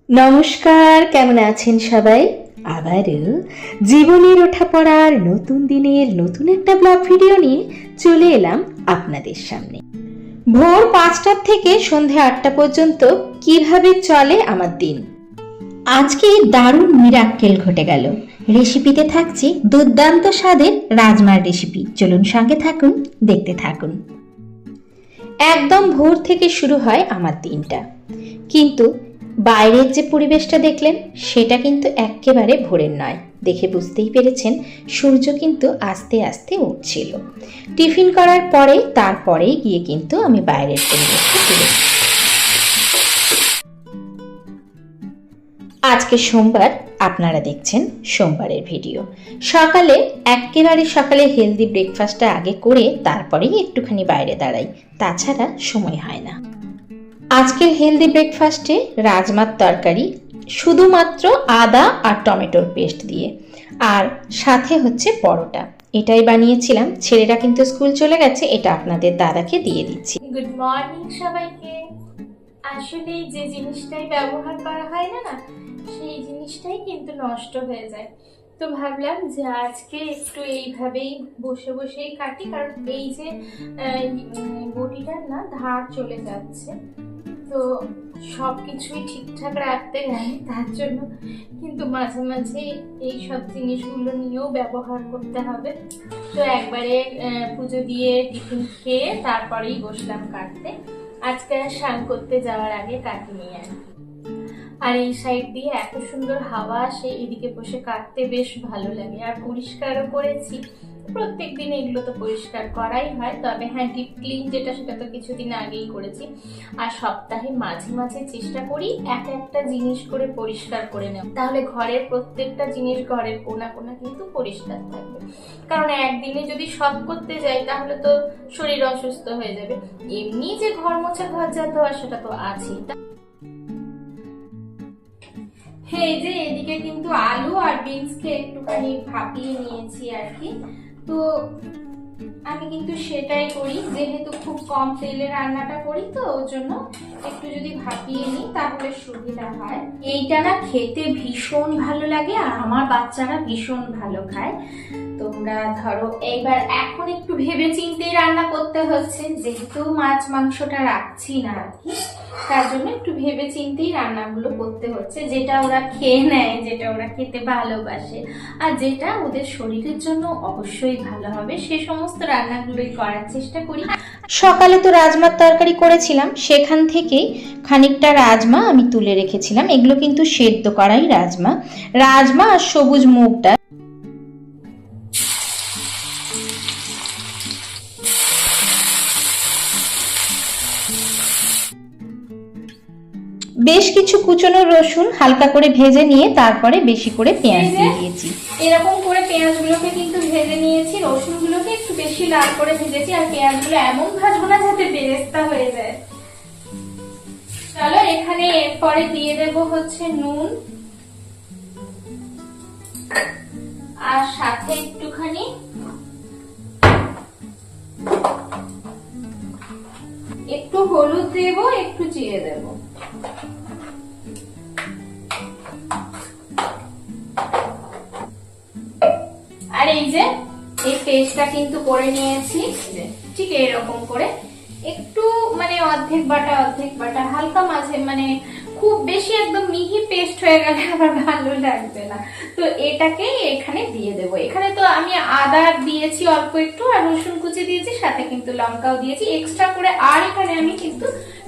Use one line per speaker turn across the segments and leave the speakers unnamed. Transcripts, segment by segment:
নমস্কার, কেমন আছেন সবাই? আবারও জীবনের ওঠা পড়ার নতুন দিনের নতুন একটা ব্লগ ভিডিও নিয়ে চলে এলাম আপনাদের সামনে। ভোর 5টার থেকে সন্ধে 8টা পর্যন্ত কিভাবে চলে আমার দিন। আজকে দারুণ মিরাক্কেল ঘটে গেল। রেসিপিতে থাকছে দুর্দান্ত স্বাদের রাজমার রেসিপি। চলুন সঙ্গে থাকুন, দেখতে থাকুন। একদম ভোর থেকে শুরু হয় আমার দিনটা, কিন্তু বাইরের যে পরিবেশটা দেখলেন সেটা কিন্তু একেবারে ভোরের নয়। দেখে বুঝতেই পেরেছেন সূর্য কিন্তু আস্তে আস্তে উঠছিল। টিফিন করার পরে তারপরেই গিয়ে কিন্তু আমি বাইরের পরিবেশটা তুলেছি। আজকে সোমবার, আপনারা দেখছেন সোমবারের ভিডিও। একেবারে সকালে হেলদি ব্রেকফাস্টটা আগে করে তারপরেই একটুখানি বাইরে দাঁড়াই, তাছাড়া সময় হয় না। আজকের হেলদি ব্রেকফাস্টে রাজমার তরকারি, শুধুমাত্র আদা আর টমেটোর পেস্ট দিয়ে, আর সাথে হচ্ছে পরোটা। এটাই বানিয়েছিলাম। ছেলেরা কিন্তু স্কুল চলে গেছে, এটা আপনাদের দাদাকে দিয়ে দিচ্ছি।
গুড মর্নিং সবাইকে। আসলে যে জিনিসটাই ব্যবহার করা হয় না সেই জিনিসটাই কিন্তু নষ্ট হয়ে যায়। তো ভাবলাম যে আজকে একটু এইভাবেই বসে বসেই কাটি, কারণ এই যে বটিটার না ধার চলে যাচ্ছে, তো সবকিছুই ঠিকঠাক রাখতে গেলে তার জন্য কিন্তু মাঝে মাঝে এই সব জিনিসগুলো নিয়েও ব্যবহার করতে হবে। তো একবারে পুজো দিয়ে টিফিন খেয়ে তারপরেই বসলাম কাটতে। আজকে স্নান করতে যাওয়ার আগে কাটি নিয়ে আর এই সাইড দিয়ে এত সুন্দর হাওয়া আসে, এদিকে বসে কাটতে বেশ ভালো লাগে। আর পরিষ্কারও করেছি, প্রত্যেক দিন এগুলো তো পরিষ্কার করাই হয়, তবে হ্যাঁ ডিপ ক্লিন যেটা সেটা তো কিছুদিন আগেই করেছি। আর সপ্তাহে মাঝে মাঝে চেষ্টা করি একটা জিনিস করে পরিষ্কার করে নেওয়া, তাহলে ঘরের প্রত্যেকটা জিনিস, ঘরের কোনা কোনা কিন্তু পরিষ্কার থাকবে। কারণ একদিনে যদি সব করতে যাই তাহলে তো শরীর অসুস্থ হয়ে যাবে। এমনি যে ঘর মোছা ঘর যা ধোয়া সেটা তো আছেই। এই যে এদিকে কিন্তু আলু আর বিনসকে একটুখানি ভাপিয়ে নিয়েছি আর কি। তো আমি কিন্তু সেটাই করি, যেহেতু খুব কম তেলে রান্নাটা করি, তো ওর জন্য একটু যদি ভাপিয়ে নিই তাহলে সুবিধা হয়। এইটা না খেতে ভীষণ ভালো লাগে আর আমার বাচ্চারা ভীষণ ভালো খায়। তোমরা ধরো এইবার এখন একটু ভেবে চিন্তেই রান্না করতে হচ্ছে, যেহেতু মাছ মাংসটা রাখছি না আর কি, তার জন্য একটু ভেবে চিন্তেই রান্নাগুলো করতে হচ্ছে, যেটা ওরা খেয়ে নেয়, যেটা ওরা খেতে ভালোবাসে আর যেটা ওদের শরীরের জন্য অবশ্যই ভালো হবে, সে সমস্ত রান্নাগুলোই করার চেষ্টা করি।
সকালে তো রাজমার তরকারি করেছিলাম, সেখান থেকেই খানিকটা রাজমা আমি তুলে রেখেছিলাম। এগুলো কিন্তু সেদ্ধ করাই রাজমা আর সবুজ মুগ ডাল। বেশ কিছু কুচনো রসুন হালকা করে ভেজে নিয়ে তারপরে বেশি করে পেঁয়াজ দিয়ে দিয়েছি।
এরকম করে পেঁয়াজগুলোকে কিন্তু ভেজে নিয়েছি, রসুনগুলোকে একটু বেশি লাল করে ভেজেছি, আর পেঁয়াজগুলো এমন ভাজবো না যাতে বেরেস্তা হয়ে যায়। চলো এখানে এরপরে দিয়ে দেব হচ্ছে নুন, আর সাথে একটুখানি একটু হলুদ দেব, একটু জিরে দেব। আর এই যে এই পেস্টটা কিন্তু করে নিয়েছি, ঠিক এরকম করে একটু মানে অর্ধেক বাটা হালকা মাঝে, মানে খুব বেশি একদম মিহি পেস্ট হয়ে গেলে আবার ভালো লাগবে না। তো এটাকে এখানে দিয়ে দেব। এখানে তো আমি আদা দিয়েছি অল্প একটু, আর রসুন কুচি দিয়েছি, সাথে কিন্তু লঙ্কাও দিয়েছি এক্সট্রা করে। আর এখানে আমি কিন্তু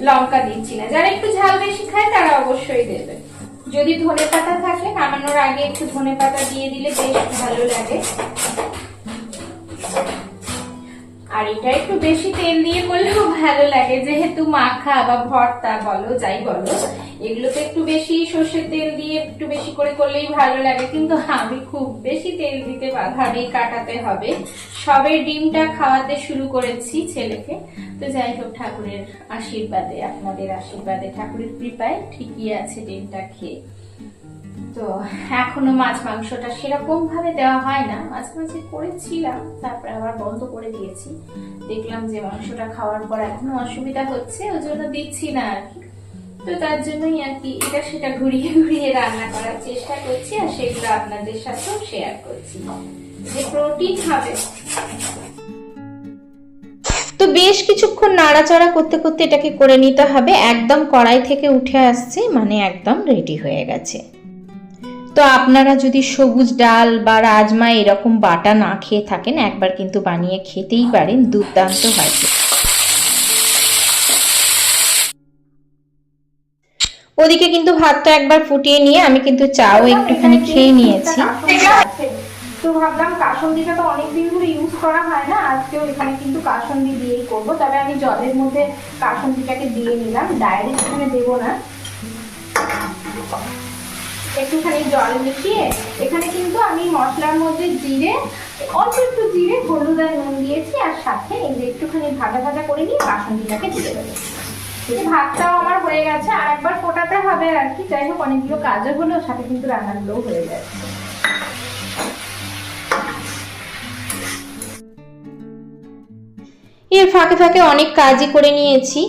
লঙ্কা দিচ্ছি না, যারা একটু ঝাল বেশি খায় তারা অবশ্যই দেবে। যদি ধনেপাতা থাকে, নামানোর আগে একটু ধনেপাতা দিয়ে দিলে বেশ ভালো লাগে। আর এটা একটু বেশি তেল দিয়ে করলেও ভালো লাগে, যেহেতু মাখা বা ভর্তা বলো যাই বলো, এগুলোতে একটু বেশি সর্ষের তেল দিয়ে একটু বেশি করে করলেই ভালো লাগে। কিন্তু আমি খুব বেশি তেল দিতে ভাবেই কাটাতে হবে। সবে ডিমটা খাওয়াতে শুরু করেছি ছেলেকে। তো যাই হোক, ঠাকুরের আশীর্বাদে, আপনাদের আশীর্বাদে, ঠাকুরের কৃপায় ঠিকই আছে ডিমটা খেয়ে। তো এখনো মাছ মাংসটা সেরকম ভাবে দেওয়া হয় না, মাঝে মাঝে করেছিলাম, তারপরে আবার বন্ধ করে দিয়েছি। দেখলাম যে মাংসটা খাওয়ার পর এখনো অসুবিধা হচ্ছে, ওই জন্য দিচ্ছি না আর কি। তো তার জন্যই আর কি এটা সেটা ঘুরিয়ে ঘুরিয়ে রান্না করার চেষ্টা করছি, আর সেগুলো আপনাদের সাথেও শেয়ার করছি যে প্রোটিন হবে।
তো বেশ কিছুক্ষণ নাড়াচাড়া করতে করতে এটাকে করে নিতে হবে, একদম কড়াই থেকে উঠে আসছে, মানে একদম রেডি হয়ে গেছে। তো আপনারা যদি সবুজ ডাল বা রাজমা এরকম বাটা না খেয়ে থাকেন, একবার কিন্তু বানিয়ে খেতেই পারেন, দুর্দান্ত হয়। ওদিকে কিন্তু ভাতটা একবার ফুটিয়ে নিয়ে আমি কিন্তু চাও একটুখানি খেয়ে নিয়েছি।
তো ভাবলাম কাসুন্দিটা তো অনেকদিন ধরে ইউজ করা হয় না, আজকেও এখানে কিন্তু কাসুন্দি দিয়েই করবো। তবে আমি জলের মধ্যে কাসুন্দিটাকে দিয়ে নিলাম, ডাইরেক্ট এখানে দেবো না, একটুখানি জল মিশিয়ে। এখানে কিন্তু আমি মশলার মধ্যে জিরে, অল্প একটু জিরে, হলুদ আর নুন দিয়েছি, আর সাথে এই যে একটুখানি ভাজা ভাজা করে নিয়ে কাসুন্দিটাকে দিয়ে দেবো। ভাতটাও আমার হয়ে গেছে, আর একবার ফোটাতে হবে আর কি। যাই হোক, অনেকগুলো কাজও হলো, সাথে কিন্তু রান্নাগুলোও হয়ে যাচ্ছে।
এর ফাঁকে ফাঁকে অনেক কাজই করে নিয়েছি।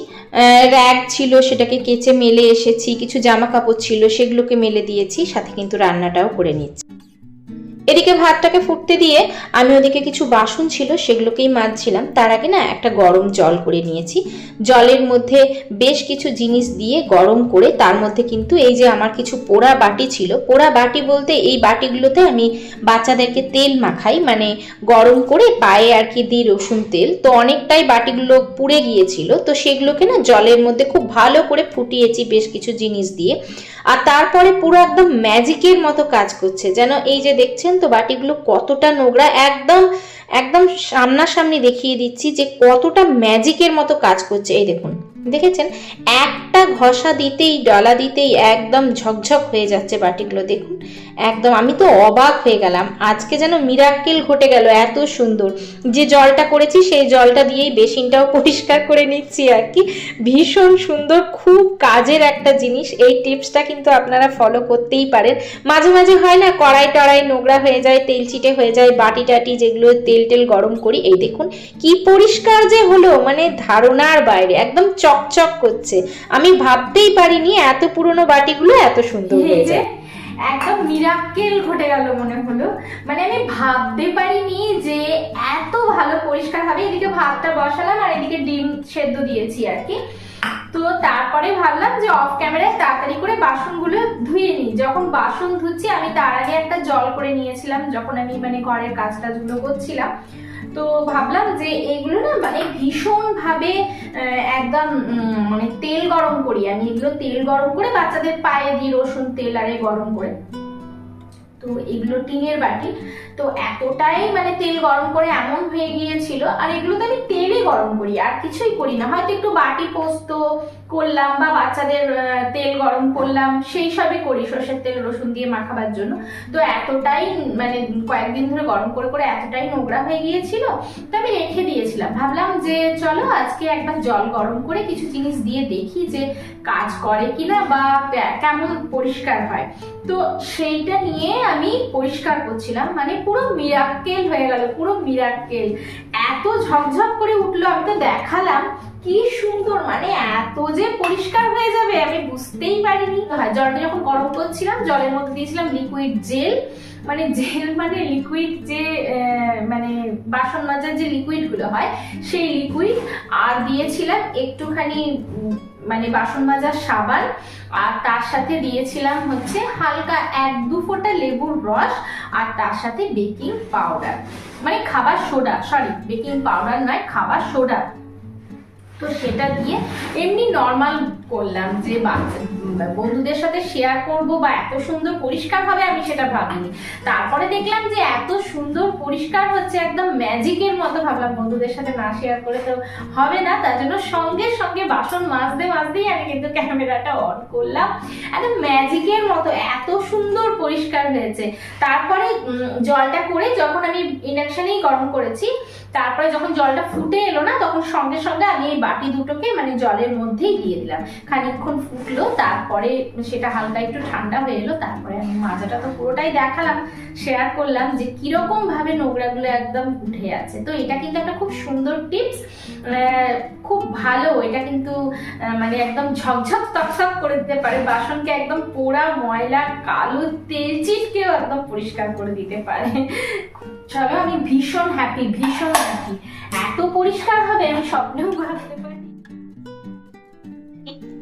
র‍্যাক ছিল, সেটাকে কেচে মেলে এসেছি, কিছু জামা কাপড় ছিল সেগুলোকে মেলে দিয়েছি, সাথে কিন্তু রান্নাটাও করে নিচ্ছি। এদিকে ভাতটাকে ফুটতে দিয়ে আমি ওদিকে কিছু বাসন ছিল সেগুলোকেই মাজছিলাম। তার আগে না একটা গরম জল করে নিয়েছি, জলের মধ্যে বেশ কিছু জিনিস দিয়ে গরম করে তার মধ্যে কিন্তু এই যে আমার কিছু পোড়া বাটি ছিল, পোড়া বাটি বলতে এই বাটিগুলোতে আমি বাচ্চাদেরকে তেল মাখাই, মানে গরম করে পায়ে আর কি দিই রসুন তেল। তো অনেকটাই বাটিগুলো পুড়ে গিয়েছিল, তো সেগুলোকে না জলের মধ্যে খুব ভালো করে ফুটিয়েছি বেশ কিছু জিনিস দিয়ে। আর তারপরে পুরো একদম ম্যাজিকের মতো কাজ করছে, যেন এই যে দেখছেন তো বাটিগুলো কতটা নোংরা, একদম একদম সামনাসামনি দেখিয়ে দিচ্ছি যে কতটা ম্যাজিকের মতো কাজ করছে। এই দেখুন, দেখেছেন, একটা ঘষা দিতেই ডলা দিতেই একদম ঝকঝক হয়ে যাচ্ছে বাটিগুলো। দেখুন একদম, আমি তো অবাক হয়ে গেলাম, আজকে যেন মিরাক্কেল ঘটে গেল। এত সুন্দর যে জলটা করেছি সেই জলটা দিয়েই বেসিনটাও পরিষ্কার করে নিচ্ছি আর কি। ভীষণ সুন্দর, খুব কাজের একটা জিনিস। এই টিপসটা কিন্তু আপনারা ফলো করতেই পারেন। মাঝে মাঝে হয় না কড়াই টড়াই নোংরা হয়ে যায়, তেল চিটে হয়ে যায়, বাটি টাটি যেগুলো তেল টেল গরম করি, এই দেখুন কি পরিষ্কার যে হলো, মানে ধারণার বাইরে, একদম চকচক করছে। আমি ভাবতেই পারিনি এত পুরনো বাটিগুলো এত সুন্দর হয়ে যায়।
একদম মিরাক্কেল ঘটে গেল মনে হলো, মানে আমি ভাবতে পারিনি যে এত ভালো পরিষ্কার হবে। এদিকে ভাতটা বসালাম আর এদিকে ডিম সেদ্ধ দিয়েছি আর কি। তো তারপরে ভাবলাম যে অফ ক্যামেরায় তাড়াতাড়ি করে বাসনগুলো ধুয়ে নিই। যখন বাসন ধুচ্ছি আমি তার আগে একটা জল করে নিয়েছিলাম, যখন আমি মানে ঘরের কাজ টাজগুলো করছিলাম। তো ভাবলাম যে এগুলো না মানে ভীষণ ভাবে একদম মানে তেল গরম করি আমি, এগুলো তেল গরম করে বাচ্চাদের পায়ে দিই রসুন তেল আরে গরম করে। তো এগুলো টিনের বাটি, তো এতটাই মানে তেল গরম করে এমন হয়ে গিয়েছিল। আর এগুলো তো আমি তেলই গরম করি, আর কিছুই করি না, হয়তো একটু বাটি পোস্ত করলাম বা বাচ্চাদের তেল গরম করলাম, সেই সবই করি সরষের তেল রসুন দিয়ে মাখাবার জন্য। তো এতটাই মানে কয়েকদিন ধরে গরম করে করে এতটাই নোংরা হয়ে গিয়েছিল, তো আমি রেখে দিয়েছিলাম। ভাবলাম যে চলো আজকে একবার জল গরম করে কিছু জিনিস দিয়ে দেখি যে কাজ করে কিনা বা কেমন পরিষ্কার হয়। তো সেইটা নিয়ে আমি পরিষ্কার করছিলাম, মানে পুরো মিরাক্কেল হয়ে গেল, পুরো মিরাক্কেল, এত ঝকঝক করে উঠলো। আমি তো দেখালাম কি সুন্দর, মানে এত যে পরিষ্কার হয়ে যাবে আমি বুঝতেই পারিনি। জলটা যখন গরম করছিলাম জলের মধ্যে দিয়েছিলাম লিকুইড জেল, মানে জেল মানে লিকুইড যে মানে বাসন মাজার যে লিকুইড গুলো হয় সেই লিকুইড, আর দিয়েছিলাম একটুখানি মানে বাসন মাজার সাবান, আর তার সাথে দিয়েছিলাম হচ্ছে হালকা 1-2 ফোঁটা লেবুর রস, আর তার সাথে বেকিং পাউডার, মানে খাবার সোডা, সরি বেকিং পাউডার নয়, খাবার সোডা। তো সেটা দিয়ে এমনি নর্মাল করলাম, যে বন্ধুদের সাথে শেয়ার করব বা এত সুন্দর পরিষ্কার হবে আমি সেটা ভাবিনি। তারপরে দেখলাম যে এত সুন্দর পরিষ্কার হচ্ছে, একদম ম্যাজিকের মতো। ভাবলাম বন্ধুদের সাথে না শেয়ার করে তো হবে না, তার জন্য সঙ্গে সঙ্গে বাসন মাজতেই আমি কিন্তু ক্যামেরাটা অন করলাম। একদম ম্যাজিকের মতো এত সুন্দর পরিষ্কার হয়েছে। তারপরে জলটা করে যখন আমি ইন্ডাকশনেই গরম করেছি, তারপরে যখন জলটা ফুটে এলো না, তখন সঙ্গে সঙ্গে আমি এই বাটি দুটোকে মানে জলের মধ্যেই দিয়ে দিলাম। খানিকক্ষণ ফুটলো, তারপরে সেটা হালকা একটু ঠান্ডা হয়ে এলো, তারপরে আমি মাজাটা তো পুরোটাই দেখালাম, শেয়ার করলাম যে কিরকম ভাবে নোংরাগুলো একদম উঠে আছে। তো এটা কিন্তু একটা খুব সুন্দর টিপস, খুব ভালো। এটা কিন্তু মানে একদম ঝকঝক তকসক করে দিতে পারে বাসনকে, একদম পোড়া ময়লা কালো তেল চিটকেও একদম পরিষ্কার করে দিতে পারে। চলো, আমি ভীষণ হ্যাপি, ভীষণ হ্যাপি। এত পরিষ্কার হবে আমি স্বপ্নেও ভাবতে পারি।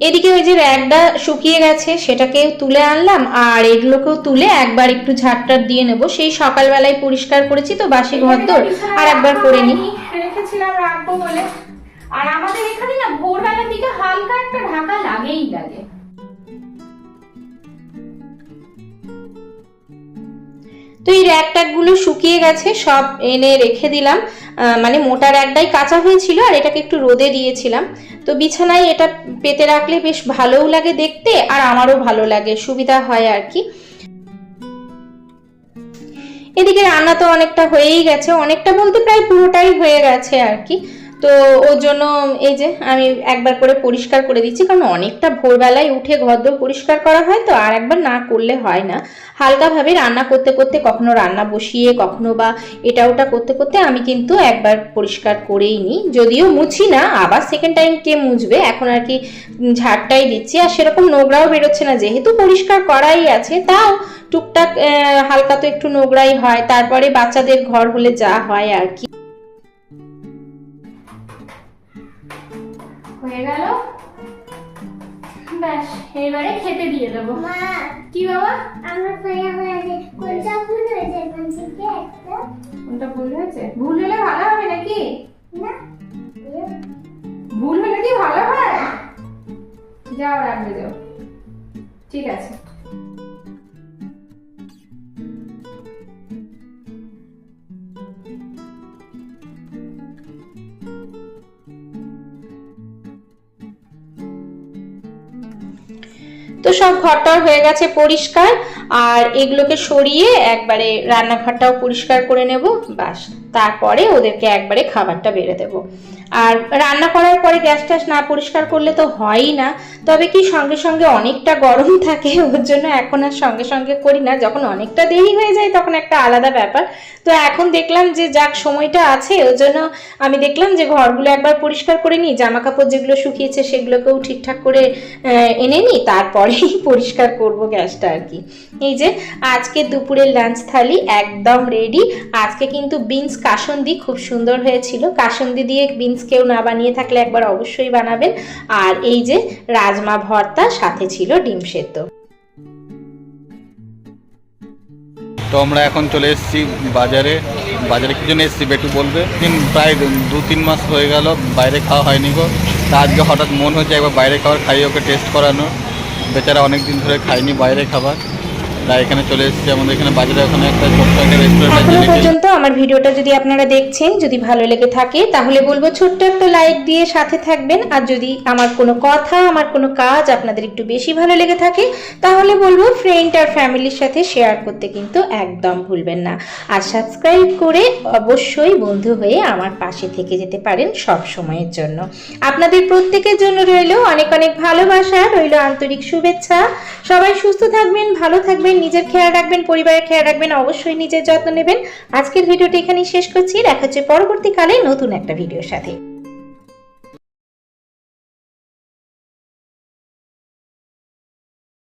এদিকে ওই যে র্যাকটা শুকিয়ে গেছে, সেটাকে তুলে আনলাম, আর এগুলোকেও তুলে একবার একটু ঝাড়টার দিয়ে নেব। সেই সকালবেলায় পরিষ্কার করেছি তো বাসি ঘরদোর, আর একবার করে নি,
রেখেছিলাম রাখবো বলে। আর আমাদের এখানে না ভোরবেলার দিকে হালকা একটা ঢাকা লাগেই লাগে।
তো এই র্যাক ট্যাকগুলো শুকিয়ে গেছে, সব এনে রেখে দিলাম। মানে মোটা র্যাকটাই কাঁচা হয়েছিল, আর এটাকে একটু রোদে দিয়েছিলাম। তো বিছানায় এটা পেতে রাখলে বেশ ভালোও লাগে দেখতে, আর আমারও ভালো লাগে, সুবিধা হয় আর কি। এদিকে রান্না তো অনেকটা হয়েই গেছে, অনেকটা বলতে প্রায় পুরোটাই হয়ে গেছে আর কি। তো ওর জন্য এই যে আমি একবার করে পরিষ্কার করে দিচ্ছি, কারণ অনেকটা ভোরবেলায় উঠে ঘরদোর পরিষ্কার করা হয়, তো আর একবার না করলে হয় না। হালকাভাবে রান্না করতে করতে, কখনো রান্না বসিয়ে, কখনো বা এটা ওটা করতে করতে আমি কিন্তু একবার পরিষ্কার করেই নিই। যদিও মুছি না, আবার সেকেন্ড টাইম কে মুছবে, এখন আর কি ঝাড়টাই দিচ্ছি। আর সেরকম নোংরাও বেরোচ্ছে না, যেহেতু পরিষ্কার করাই আছে, তাও টুকটাক হালকা তো একটু নোংরাই হয়। তারপরে বাচ্চাদের ঘর হলে যা হয় আর কি।
হয়ে গেল, ব্যাস এবারে খেতে দিয়ে দেবো। কি বাবা?
আমার পায়া হয়েছে, কোনটা ভুল হয়েছে? কোনটা একটা?
কোনটা ভুল হয়েছে? ভুল হলে ভালো হবে নাকি?
না,
ভুল হলে কি ভালো হয়? যাও রাখবে, যাও, ঠিক আছে।
তো সব ঘরটাও হয়ে গেছে পরিষ্কার, আর এগুলোকে সরিয়ে একবারে রান্নাঘরটাও পরিষ্কার করে নেব, বাস। তারপরে ওদেরকে একবারে খাবারটা বেড়ে দেবো। আর রান্না করার পরে গ্যাস ট্যাস না পরিষ্কার করলে তো হয়ই না। তবে কি সঙ্গে সঙ্গে অনেকটা গরম থাকে, ওর জন্য এখন আর সঙ্গে সঙ্গে করি না। যখন অনেকটা দেরি হয়ে যায় তখন একটা আলাদা ব্যাপার। তো এখন দেখলাম যে যাক সময়টা আছে, ওর জন্য আমি দেখলাম যে ঘরগুলো একবার পরিষ্কার করে নিই, জামা কাপড় যেগুলো শুকিয়েছে সেগুলোকেও ঠিকঠাক করে এনে নিই, তারপরেই পরিষ্কার করব গ্যাসটা আর কি। এই যে আজকে দুপুরের লাঞ্চ থালি একদম রেডি। আজকে কিন্তু বিনস কাসন্দি খুব সুন্দর হয়েছিল। কাসন্দি দিয়ে বিনস কেউ না বানিয়ে থাকলে একবার অবশ্যই বানাবেন। আর এই যে রাজমা ভর্তা, সাথে ছিল ডিম সেদ্ধ।
তো আমরা এখন চলে এসেছি বাজারে। কি জন্য এসেছি একটু বলবে? প্রায় 2-3 মাস হয়ে গেল বাইরে খাওয়া হয়নি গো। তা আজকে হঠাৎ মন হচ্ছে একবার বাইরে খাবার খাইয়ে ওকে টেস্ট করানো। বেচারা অনেক দিন ধরে খাইনি বাইরে খাবার, তাই এখানে চলে এসেছি। আমাদের এখানে বাজারে ওখানে একটা ছোট্ট একটা রেস্টুরেন্ট আছে।
এখনো পর্যন্ত আমার ভিডিওটা যদি আপনারা দেখছেন, যদি ভালো লেগে থাকে, তাহলে বলবো ছোট্ট একটা লাইক দিয়ে সাথে থাকবেন। আর যদি আমার কোনো কথা, আমার কোনো কাজ আপনাদের একটু বেশি ভালো লেগে থাকে, তাহলে বলবো ফ্রেন্ড আর ফ্যামিলির সাথে শেয়ার করতে কিন্তু একদম ভুলবেন না। আর সাবস্ক্রাইব করে অবশ্যই বন্ধু হয়ে আমার পাশে থেকে যেতে পারেন সব সময়ের জন্য। আপনাদের প্রত্যেকের জন্য রইল অনেক অনেক ভালোবাসা, রইল আন্তরিক শুভেচ্ছা। সবাই সুস্থ থাকবেন, ভালো থাকবেন, নিজের খেয়াল রাখবেন, পরিবারের খেয়াল রাখবেন, অবশ্যই নিজের যত্ন নেবেন। আজকের ভিডিওটা এখানেই শেষ করছি। দেখা হচ্ছে পরবর্তীকালে নতুন একটা ভিডিওর সাথে।